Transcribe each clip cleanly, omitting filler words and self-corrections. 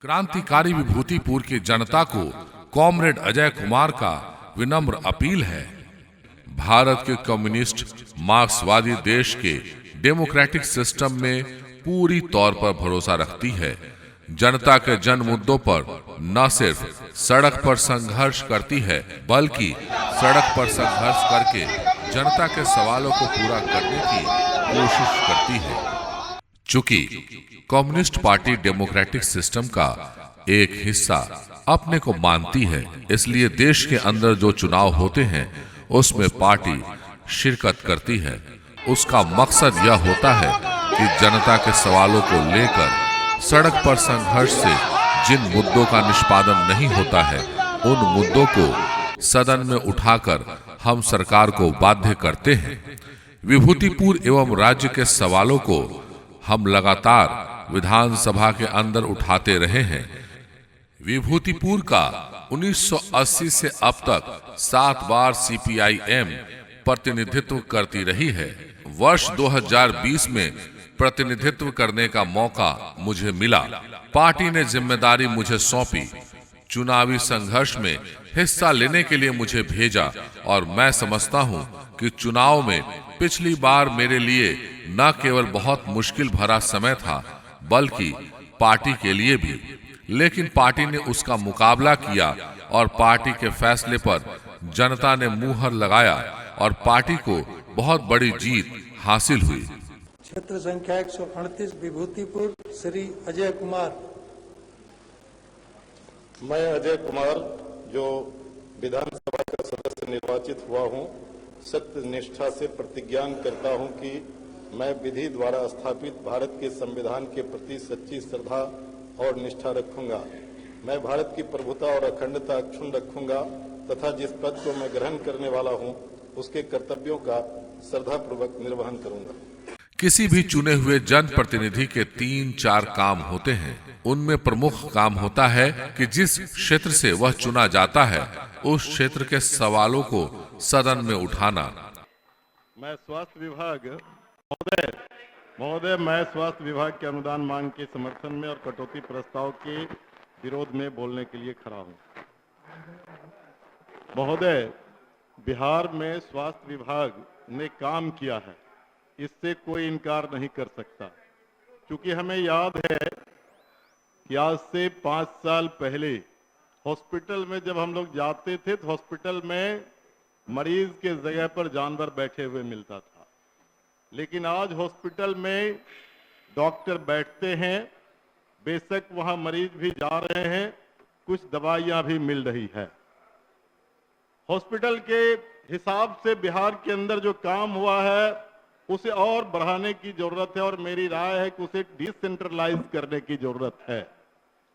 क्रांतिकारी विभूतिपुर की जनता को कॉमरेड अजय कुमार का विनम्र अपील है। भारत के कम्युनिस्ट मार्क्सवादी देश के डेमोक्रेटिक सिस्टम में पूरी तौर पर भरोसा रखती है। जनता के जन मुद्दों पर न सिर्फ सड़क पर संघर्ष करती है, बल्कि सड़क पर संघर्ष करके जनता के सवालों को पूरा करने की कोशिश करती है। चूंकि कम्युनिस्ट पार्टी डेमोक्रेटिक सिस्टम का एक हिस्सा अपने को मानती है, इसलिए देश के अंदर जो चुनाव होते हैं उसमें पार्टी शिरकत करती है। उसका मकसद यह होता है कि जनता के सवालों को लेकर सड़क पर संघर्ष से जिन मुद्दों का निष्पादन नहीं होता है, उन मुद्दों को सदन में उठाकर हम सरकार को बाध्य करते हैं। विभूतिपुर एवं राज्य के सवालों को हम लगातार विधानसभा के अंदर उठाते रहे हैं। विभूतिपुर का 1980 से अब तक 7 बार सीपीआईएम प्रतिनिधित्व करती रही है। वर्ष 2020 में प्रतिनिधित्व करने का मौका मुझे मिला। पार्टी ने जिम्मेदारी मुझे सौंपी, चुनावी संघर्ष में हिस्सा लेने के लिए मुझे भेजा और मैं समझता हूं कि चुनाव में पिछली बार मेरे लिए न केवल बहुत मुश्किल भरा समय था, बल्कि पार्टी के लिए भी। लेकिन पार्टी ने उसका मुकाबला किया और पार्टी के फैसले पर जनता ने मुहर लगाया और पार्टी को बहुत बड़ी जीत हासिल हुई। क्षेत्र संख्या 138 विभूतिपुर, श्री अजय कुमार। मैं अजय कुमार, जो विधानसभा का सदस्य निर्वाचित हुआ हूं, सत्य निष्ठा से प्रतिज्ञान करता हूं कि मैं विधि द्वारा स्थापित भारत के संविधान के प्रति सच्ची श्रद्धा और निष्ठा रखूंगा। मैं भारत की प्रभुता और अखंडता अक्षुण्ण रखूंगा तथा जिस पद को मैं ग्रहण करने वाला हूं, उसके कर्तव्यों का श्रद्धापूर्वक निर्वहन करूंगा। किसी भी चुने हुए जनप्रतिनिधि के 3-4 काम होते हैं। उनमें प्रमुख काम होता है कि जिस क्षेत्र से वह चुना जाता है, उस क्षेत्र के सवालों को सदन में उठाना। मैं स्वास्थ्य विभाग महोदय मैं स्वास्थ्य विभाग के अनुदान मांग के समर्थन में और कटौती प्रस्ताव के विरोध में बोलने के लिए खड़ा हूं। महोदय, बिहार में स्वास्थ्य विभाग ने काम किया है, इससे कोई इनकार नहीं कर सकता। क्योंकि हमें याद है कि आज से 5 साल पहले हॉस्पिटल में जब हम लोग जाते थे तो हॉस्पिटल में मरीज के जगह पर जानवर बैठे हुए मिलता था। लेकिन आज हॉस्पिटल में डॉक्टर बैठते हैं, बेशक वहां मरीज भी जा रहे हैं, कुछ दवाइयां भी मिल रही है। हॉस्पिटल के हिसाब से बिहार के अंदर जो काम हुआ है उसे और बढ़ाने की जरूरत है और मेरी राय है कि उसे डिसेंट्रलाइज करने की जरूरत है।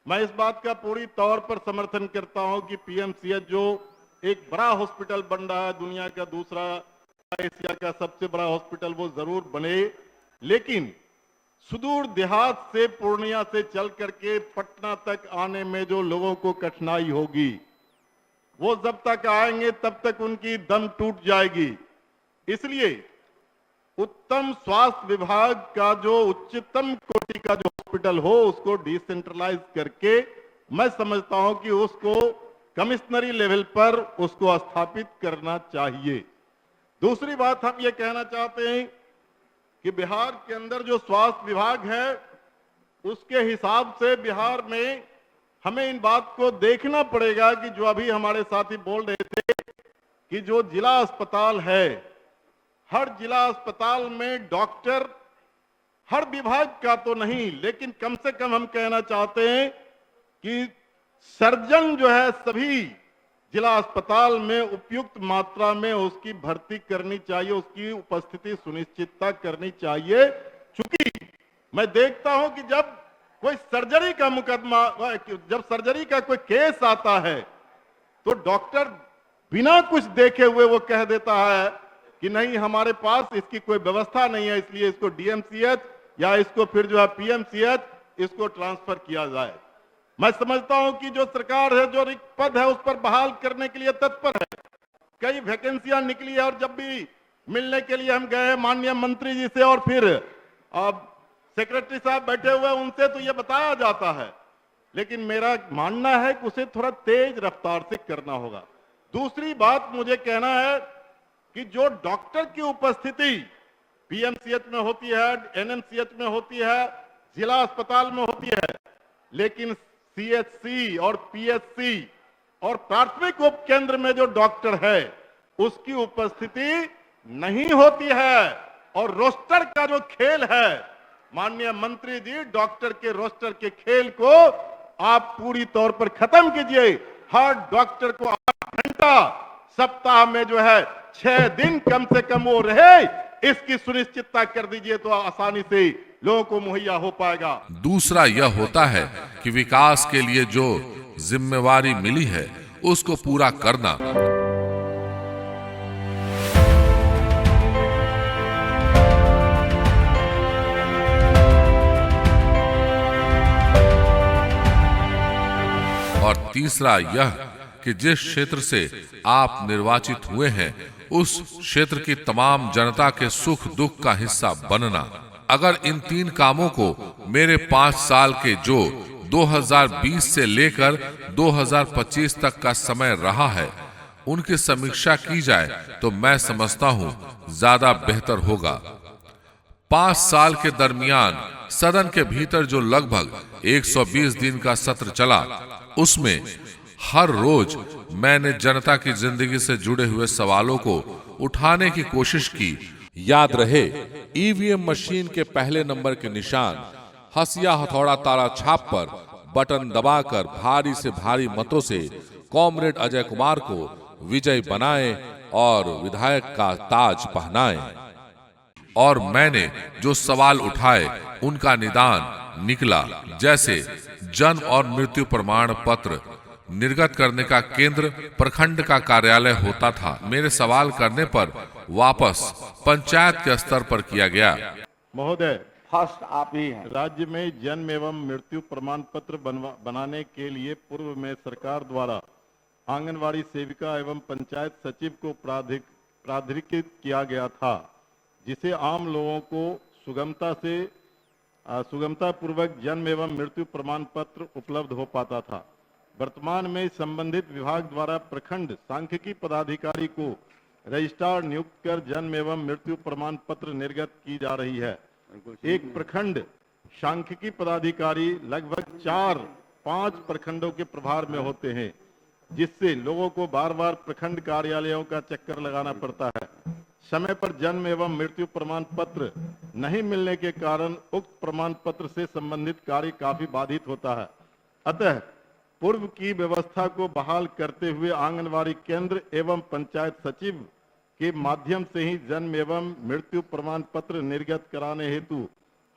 मैं इस बात का पूरी तौर पर समर्थन करता हूं कि पीएमसीएच जो एक बड़ा हॉस्पिटल बन रहा है, दुनिया का दूसरा, एशिया का सबसे बड़ा हॉस्पिटल, वो जरूर बने। लेकिन सुदूर देहात से, पूर्णिया से चल करके पटना तक आने में जो लोगों को कठिनाई होगी, वो जब तक आएंगे तब तक उनकी दम टूट जाएगी। इसलिए उत्तम स्वास्थ्य विभाग का जो उच्चतम कोटि का जो हॉस्पिटल हो, उसको डिसेंट्रलाइज करके मैं समझता हूं कि उसको कमिश्नरी लेवल पर उसको स्थापित करना चाहिए। दूसरी बात हम ये कहना चाहते हैं कि बिहार के अंदर जो स्वास्थ्य विभाग है, उसके हिसाब से बिहार में हमें इन बात को देखना पड़ेगा कि जो अभी हमारे साथी बोल रहे थे कि जो जिला अस्पताल है, हर जिला अस्पताल में डॉक्टर हर विभाग का तो नहीं, लेकिन कम से कम हम कहना चाहते हैं कि सर्जन जो है सभी जिला अस्पताल में उपयुक्त मात्रा में उसकी भर्ती करनी चाहिए, उसकी उपस्थिति सुनिश्चितता करनी चाहिए। चूंकि मैं देखता हूं कि जब कोई सर्जरी का मुकदमा, जब सर्जरी का कोई केस आता है तो डॉक्टर बिना कुछ देखे हुए वो कह देता है कि नहीं, हमारे पास इसकी कोई व्यवस्था नहीं है, इसलिए इसको डीएमसीएच या इसको फिर जो है पीएमसीएच इसको ट्रांसफर किया जाए। मैं समझता हूं कि जो सरकार है, जो रिक्त पद है, उस पर बहाल करने के लिए तत्पर है। कई वैकेंसियां निकली है और जब भी मिलने के लिए हम गए माननीय मंत्री जी से और फिर अब सेक्रेटरी साहब बैठे हुए, उनसे तो ये बताया जाता है लेकिन मेरा मानना है कि उसे थोड़ा तेज रफ्तार से करना होगा। दूसरी बात मुझे कहना है कि जो डॉक्टर की उपस्थिति पीएमसीएच में होती है, एनएमसीएच में होती है, जिला अस्पताल में होती है, लेकिन सीएचसी और पीएचसी और प्राथमिक उप केंद्र में जो डॉक्टर है उसकी उपस्थिति नहीं होती है। और रोस्टर का जो खेल है, माननीय मंत्री जी, डॉक्टर के रोस्टर के खेल को आप पूरी तौर पर खत्म कीजिए। हर डॉक्टर को 8 घंटा सप्ताह में जो है 6 दिन कम से कम वो रहे, इसकी सुनिश्चितता कर दीजिए तो आसानी से लोगों को मुहैया हो पाएगा। दूसरा यह होता है कि विकास के लिए जो जिम्मेवारी मिली है उसको पूरा करना। और तीसरा यह कि जिस क्षेत्र से आप निर्वाचित हुए हैं उस क्षेत्र की तमाम जनता के सुख दुख का हिस्सा बनना। अगर इन 3 कामों को मेरे 5 साल के जो 2020 से लेकर 2025 तक का समय रहा है उनकी समीक्षा की जाए तो मैं समझता हूं ज्यादा बेहतर होगा। 5 साल के दरमियान सदन के भीतर जो लगभग 120 दिन का सत्र चला, उसमें हर रोज मैंने जनता की जिंदगी से जुड़े हुए सवालों को उठाने की कोशिश की। याद रहे, ईवीएम मशीन के पहले नंबर के निशान, हंसिया हथौड़ा तारा छाप पर बटन दबाकर भारी से भारी मतों से कॉमरेड अजय कुमार को विजयी बनाएं और विधायक का ताज पहनाएं। और मैंने जो सवाल उठाए उनका निदान निकला। जैसे जन्म और मृत्यु प्रमाण पत्र निर्गत करने का केंद्र प्रखंड का कार्यालय होता था, मेरे सवाल करने पर वापस पंचायत के स्तर पर किया गया। महोदय, फर्स्ट आप ही हैं। राज्य में जन्म एवं मृत्यु प्रमाण पत्र बनाने के लिए पूर्व में सरकार द्वारा आंगनवाड़ी सेविका एवं पंचायत सचिव को प्राधिकृत किया गया था, जिसे आम लोगों को सुगमता पूर्वक जन्म एवं मृत्यु प्रमाण पत्र उपलब्ध हो पाता था। वर्तमान में संबंधित विभाग द्वारा प्रखंड सांख्यिकी पदाधिकारी को रजिस्ट्रार नियुक्त कर जन्म एवं मृत्यु प्रमाण पत्र निर्गत की जा रही है। एक प्रखंड सांख्यिकी पदाधिकारी लगभग 4-5 प्रखंडों के प्रभार में होते हैं, जिससे लोगों को बार बार प्रखंड कार्यालयों का चक्कर लगाना पड़ता है। समय पर जन्म एवं मृत्यु प्रमाण पत्र नहीं मिलने के कारण उक्त प्रमाण पत्र से संबंधित कार्य काफी बाधित होता है। अतः पूर्व की व्यवस्था को बहाल करते हुए आंगनवाड़ी केंद्र एवं पंचायत सचिव के माध्यम से ही जन्म एवं मृत्यु प्रमाण पत्र निर्गत कराने हेतु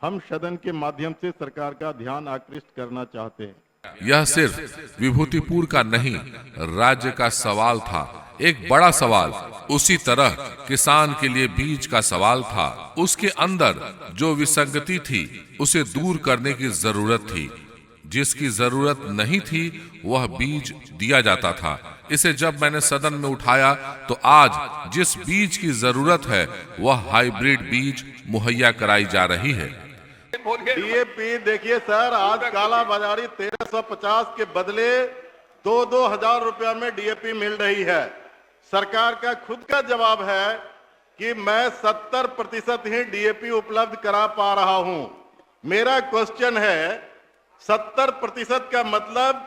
हम सदन के माध्यम से सरकार का ध्यान आकृष्ट करना चाहते हैं। यह सिर्फ विभूतिपुर का नहीं, राज्य का सवाल था, एक बड़ा सवाल। उसी तरह किसान के लिए बीज का सवाल था। उसके अंदर जो विसंगति थी उसे दूर करने की जरूरत थी। जिसकी जरूरत नहीं थी वह बीज दिया जाता था। इसे जब मैंने सदन में उठाया तो आज जिस बीज की जरूरत है वह हाइब्रिड बीज मुहैया कराई जा रही है। डीएपी देखिए सर, आज काला बाजारी 1350 के बदले 2-2 हजार रुपया में डीएपी मिल रही है। सरकार का खुद का जवाब है कि मैं 70% ही डीएपी उपलब्ध करा पा रहा हूं। मेरा क्वेश्चन है, 70% का मतलब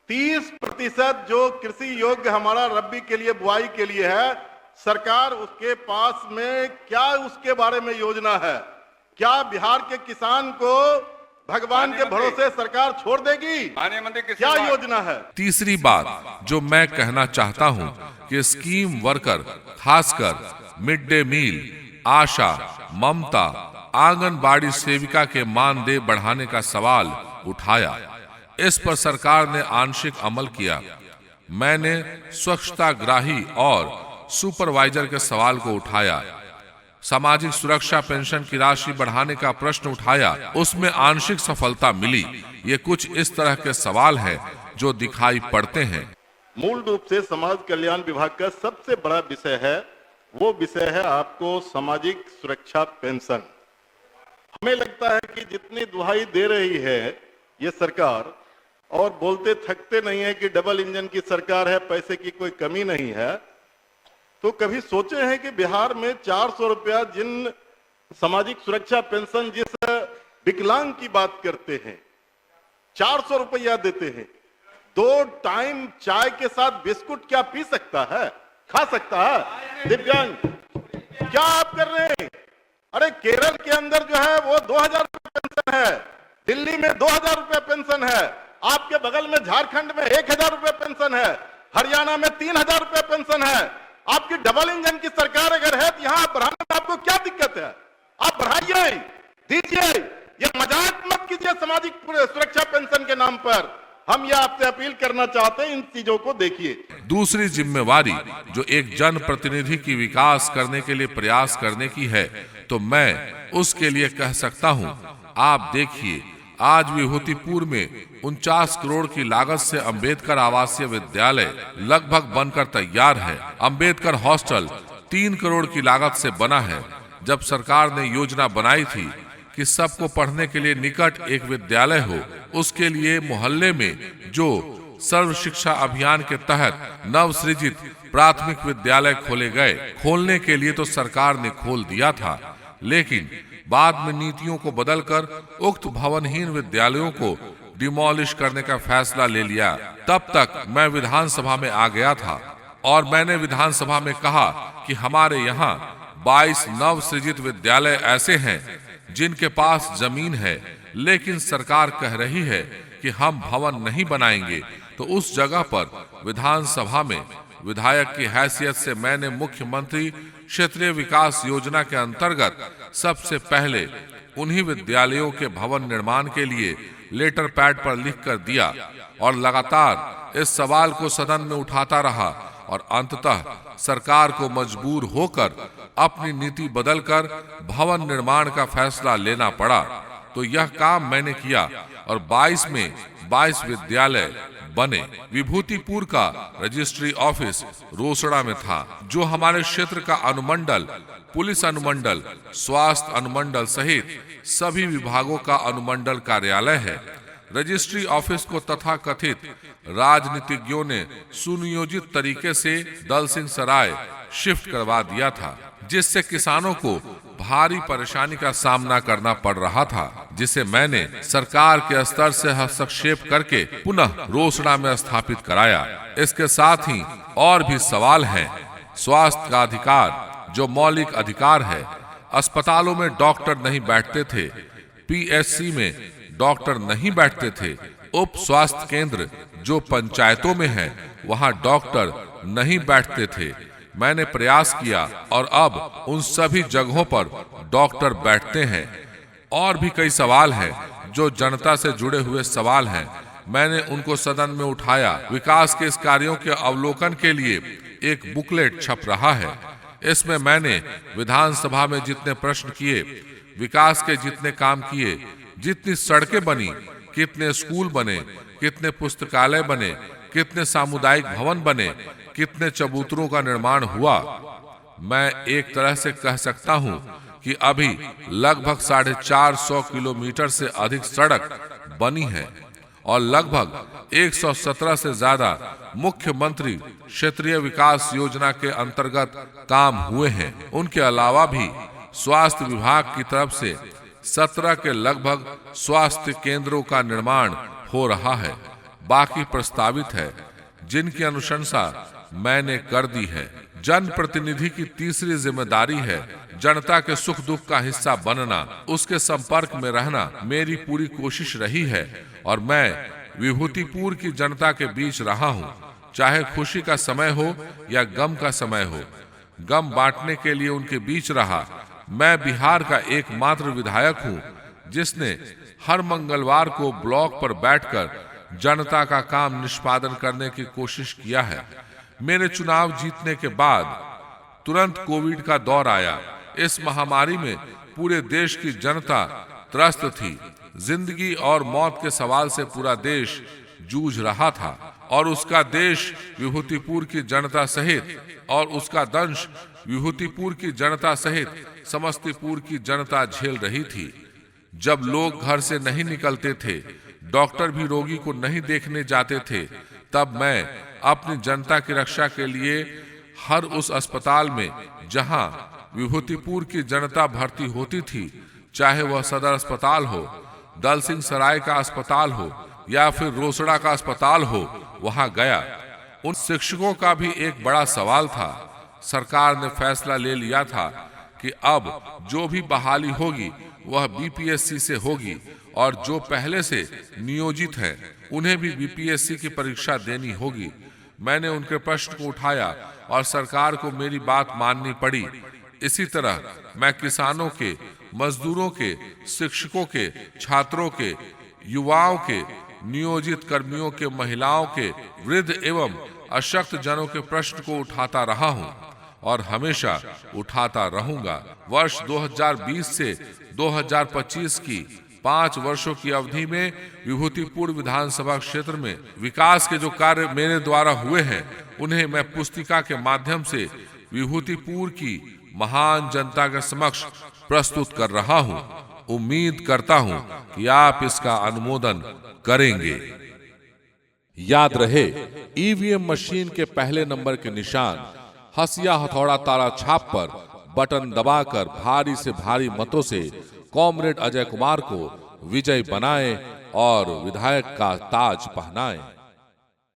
30% जो कृषि योग्य हमारा रबी के लिए, बुआई के लिए है, सरकार उसके पास में क्या उसके बारे में योजना है? क्या बिहार के किसान को भगवान के भरोसे सरकार छोड़ देगी? क्या योजना है? तीसरी बात जो मैं कहना चाहता हूं कि स्कीम वर्कर, खासकर मिड डे मील, आशा, ममता, आंगनबाड़ी सेविका के मानदेय बढ़ाने का सवाल उठाया। इस पर सरकार ने आंशिक अमल किया। मैंने स्वच्छताग्राही और सुपरवाइजर के सवाल को उठाया। सामाजिक सुरक्षा पेंशन की राशि बढ़ाने का प्रश्न उठाया, उसमें आंशिक सफलता मिली। ये कुछ इस तरह के सवाल हैं जो दिखाई पड़ते हैं। मूल रूप से समाज कल्याण विभाग का सबसे बड़ा विषय है, वो विषय है आपको सामाजिक सुरक्षा पेंशन। हमें लगता है कि जितनी दुहाई दे रही है ये सरकार, और बोलते थकते नहीं है कि डबल इंजन की सरकार है, पैसे की कोई कमी नहीं है, तो कभी सोचे हैं कि बिहार में 400 रुपया जिन सामाजिक सुरक्षा पेंशन जिस विकलांग की बात करते हैं 400 रुपया देते हैं, 2 टाइम चाय के साथ बिस्कुट क्या पी सकता है, खा सकता है दिव्यांग? क्या आप कर रहे हैं? अरे केरल के अंदर जो है वो 2000 रुपये पेंशन है, दिल्ली में 2000 रुपये पेंशन है, आपके बगल में झारखंड में 1000 रुपये पेंशन है, हरियाणा में 3000 रुपये पेंशन है। आपकी डबल इंजन की सरकार अगर है तो यहां बढ़ाने में आपको क्या दिक्कत है? आप बढ़ाइए, दीजिए, ये मजाक मत कीजिए सामाजिक सुरक्षा पेंशन के नाम पर। हम ये आपसे अपील करना चाहते हैं, इन चीजों को देखिए। दूसरी जिम्मेवारी जो एक जन प्रतिनिधि की विकास करने के लिए प्रयास करने की है, तो मैं उसके लिए कह सकता हूं, आप देखिए आज विभूतिपुर में 49 करोड़ की लागत से अंबेडकर आवासीय विद्यालय लगभग बनकर तैयार है। अंबेडकर हॉस्टल 3 करोड़ की लागत से बना है। जब सरकार ने योजना बनाई थी कि सबको पढ़ने के लिए निकट एक विद्यालय हो, उसके लिए मोहल्ले में जो सर्व शिक्षा अभियान के तहत नव सृजित प्राथमिक विद्यालय खोले गए, खोलने के लिए तो सरकार ने खोल दिया था, लेकिन बाद में नीतियों को बदलकर उक्त भवनहीन विद्यालयों को डिमोलिश करने का फैसला ले लिया। तब तक मैं विधानसभा में आ गया था और मैंने विधानसभा में कहा कि हमारे यहाँ 22 नव सृजित विद्यालय ऐसे हैं जिनके पास जमीन है, लेकिन सरकार कह रही है कि हम भवन नहीं बनाएंगे। तो उस जगह पर विधानसभा में विधायक की हैसियत से मैंने मुख्यमंत्री क्षेत्रीय विकास योजना के अंतर्गत सबसे पहले उन्हीं विद्यालयों के भवन निर्माण के लिए लेटर पैड पर लिख कर दिया और लगातार इस सवाल को सदन में उठाता रहा और अंततः सरकार को मजबूर होकर अपनी नीति बदलकर भवन निर्माण का फैसला लेना पड़ा। तो यह काम मैंने किया और 22 में 22 विद्यालय बने। विभूतिपुर का रजिस्ट्री ऑफिस रोसड़ा में था, जो हमारे क्षेत्र का अनुमंडल, पुलिस अनुमंडल, स्वास्थ्य अनुमंडल सहित सभी विभागों का अनुमंडल कार्यालय है। रजिस्ट्री ऑफिस को तथाकथित राजनीतिज्ञों ने सुनियोजित तरीके से दलसिंह सराय शिफ्ट करवा दिया था, जिससे किसानों को भारी परेशानी का सामना करना पड़ रहा था, जिसे मैंने सरकार के स्तर से हस्तक्षेप करके पुनः रोसड़ा में स्थापित कराया। इसके साथ ही और भी सवाल हैं। स्वास्थ्य का अधिकार जो मौलिक अधिकार है, अस्पतालों में डॉक्टर नहीं बैठते थे, पीएचसी में डॉक्टर नहीं बैठते थे, उप स्वास्थ्य केंद्र जो पंचायतों में है वहां डॉक्टर नहीं बैठते थे। मैंने प्रयास किया और अब उन सभी जगहों पर डॉक्टर बैठते हैं। और भी कई सवाल हैं जो जनता से जुड़े हुए सवाल हैं, मैंने उनको सदन में उठाया। विकास के इस कार्यों के अवलोकन के लिए एक बुकलेट छप रहा है। इसमें मैंने विधानसभा में जितने प्रश्न किए, विकास के जितने काम किए, जितनी सड़कें बनी, कितने स्कूल बने, कितने पुस्तकालय बने, कितने सामुदायिक भवन बने, कितने चबूतरों का निर्माण हुआ, मैं एक तरह से कह सकता हूं कि अभी लगभग 450 किलोमीटर से अधिक सड़क बनी है और लगभग 117 से ज्यादा मुख्यमंत्री क्षेत्रीय विकास योजना के अंतर्गत काम हुए हैं। उनके अलावा भी स्वास्थ्य विभाग की तरफ से 17 के लगभग स्वास्थ्य केंद्रों का निर्माण हो रहा है। बाकी प्रस्तावित है, जिनकी अनुशंसा मैंने कर दी है। जनप्रतिनिधि की तीसरी जिम्मेदारी है जनता के सुख दुख का हिस्सा बनना, उसके संपर्क में रहना मेरी पूरी कोशिश रही है और मैं विभूतिपुर की जनता के बीच रहा हूँ, चाहे खुशी का समय हो या गम का समय हो। गम बांटने के लिए उनके बीच रहा। मैं बिहार का एकमात्र विधायक हूँ जिसने हर मंगलवार को ब्लॉक पर बैठकर जनता का काम निष्पादन करने की कोशिश किया है। मेरे चुनाव जीतने के बाद तुरंत कोविड का दौर आया। इस महामारी में पूरे देश की जनता त्रस्त थी। जिंदगी और मौत के सवाल से पूरा देश जूझ रहा था और उसका देश विभूतिपुर की जनता सहित और उसका दंश विभूतिपुर की जनता सहित समस्तीपुर की जनता झेल रही थी। जब लोग घर से नहीं निकलते थे डॉक्टर भी रोगी को नहीं देखने जाते थे, तब मैं अपनी जनता की रक्षा के लिए हर उस अस्पताल में जहां विभूतिपुर की जनता भर्ती होती थी, चाहे वह सदर अस्पताल हो, दल सिंह सराय का अस्पताल हो या फिर रोसड़ा का अस्पताल हो, वहां गया। उन शिक्षकों का भी एक बड़ा सवाल था। सरकार ने फैसला ले लिया था कि अब जो भी बहाली होगी वह बीपीएससी से होगी और जो पहले से नियोजित हैं उन्हें भी बीपीएससी की परीक्षा देनी होगी। मैंने उनके प्रश्न को उठाया और सरकार को मेरी बात माननी पड़ी। इसी तरह मैं किसानों के, मजदूरों के, शिक्षकों के, छात्रों के, युवाओं के, नियोजित कर्मियों के, महिलाओं के, वृद्ध एवं अशक्त जनों के प्रश्न को उठाता रहा हूं और हमेशा उठाता रहूंगा। वर्ष 2020 से 2025 की 5 वर्षों की अवधि में विभूतिपुर विधानसभा क्षेत्र में विकास के जो कार्य मेरे द्वारा हुए हैं उन्हें मैं पुस्तिका के माध्यम से विभूतिपुर की महान जनता के समक्ष प्रस्तुत कर रहा हूं। उम्मीद करता हूं कि आप इसका अनुमोदन करेंगे। याद रहे, ईवीएम मशीन के पहले नंबर के निशान हसिया हथौड़ा तारा छाप पर बटन दबाकर भारी से भारी मतों से कॉमरेड अजय कुमार को विजयी बनाएं और विधायक का ताज पहनाएं।